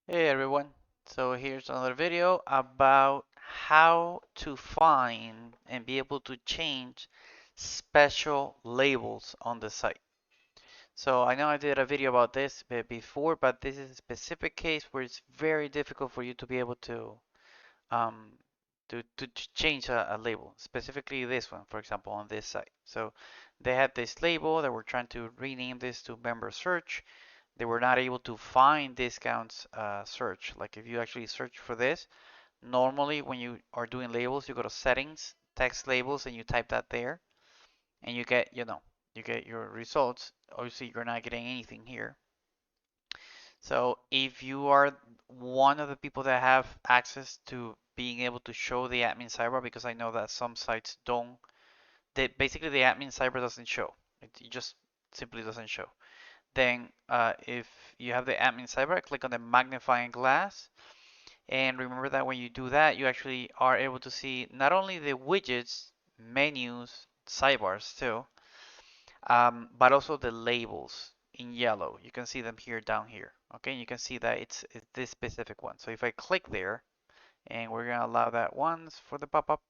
Hey everyone, so here's another video about how to find and be able to change special labels on the site. So I know I did a video about this before, but this is a specific case where it's very difficult for you to be able to um, to change a label, specifically this one, for example, on this site. So they had this label that we're trying to rename this to member search. They were not able to find discounts search. Like if you actually search for this, normally when you are doing labels, you go to settings, text labels, and you type that there, and you get, you get your results. Obviously, you're not getting anything here. So if you are one of the people that have access to being able to show the admin sidebar, because I know that some sites don't, basically the admin sidebar doesn't show. It just simply doesn't show. Then if you have the admin sidebar, click on the magnifying glass. And remember that when you do that, you actually are able to see not only the widgets, menus, sidebars too, but also the labels in yellow. You can see them here down here. Okay, and you can see that it's this specific one. So if I click there, and we're gonna allow that once for the pop-up,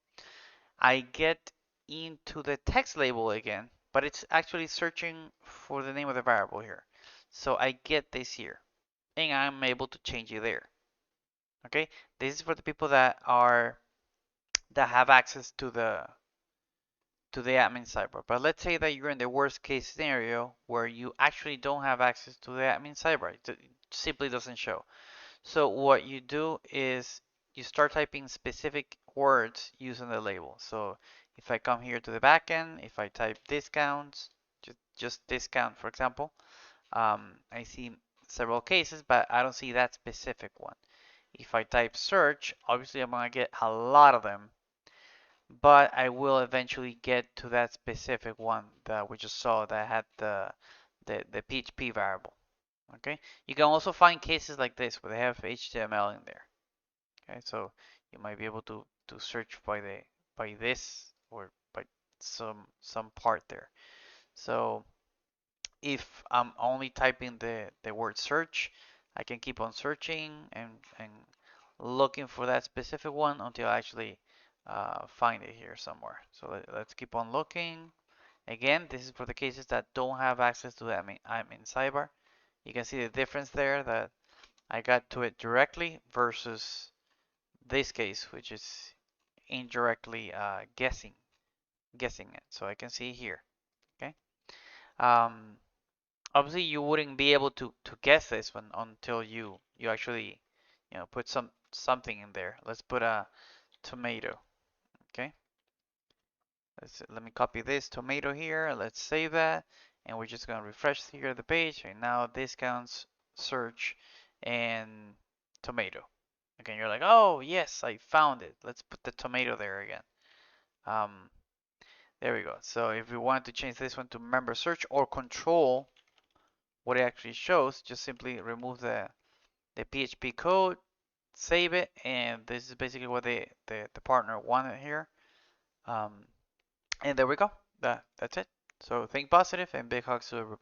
I get into the text label again, but it's actually searching for the name of the variable here. So I get this here, and I'm able to change it there. Okay, this is for the people that have access to the admin sidebar. But let's say that you're in the worst case scenario where you actually don't have access to the admin sidebar. It simply doesn't show. So what you do is you start typing specific words using the label. So if I come here to the backend, if I type discounts, just discount for example, I see several cases, but I don't see that specific one. If I type search, obviously I'm gonna get a lot of them, but I will eventually get to that specific one that we just saw that had the PHP variable. Okay, you can also find cases like this where they have HTML in there. Okay, so you might be able to search by this or by some part there. So if I'm only typing the word search, I can keep on searching and looking for that specific one until I actually find it here somewhere. So let's keep on looking. Again, this is for the cases that don't have access to the admin sidebar. You can see the difference there that I got to it directly versus this case, which is indirectly guessing it. So I can see here. Okay. Um, Obviously you wouldn't be able to guess this one until you actually put something in there. Let's put a tomato. Okay, let me copy this tomato here. Let's save that, and we're just gonna refresh here the page. And now discounts search and tomato. Okay, you're like, oh yes, I found it. Let's put the tomato there again. um there we go. So if we want to change this one to member search or control what it actually shows, just simply remove the PHP code, save it, and this is basically what the partner wanted here. Um, and there we go. That's it. So think positive and big hugs to everybody.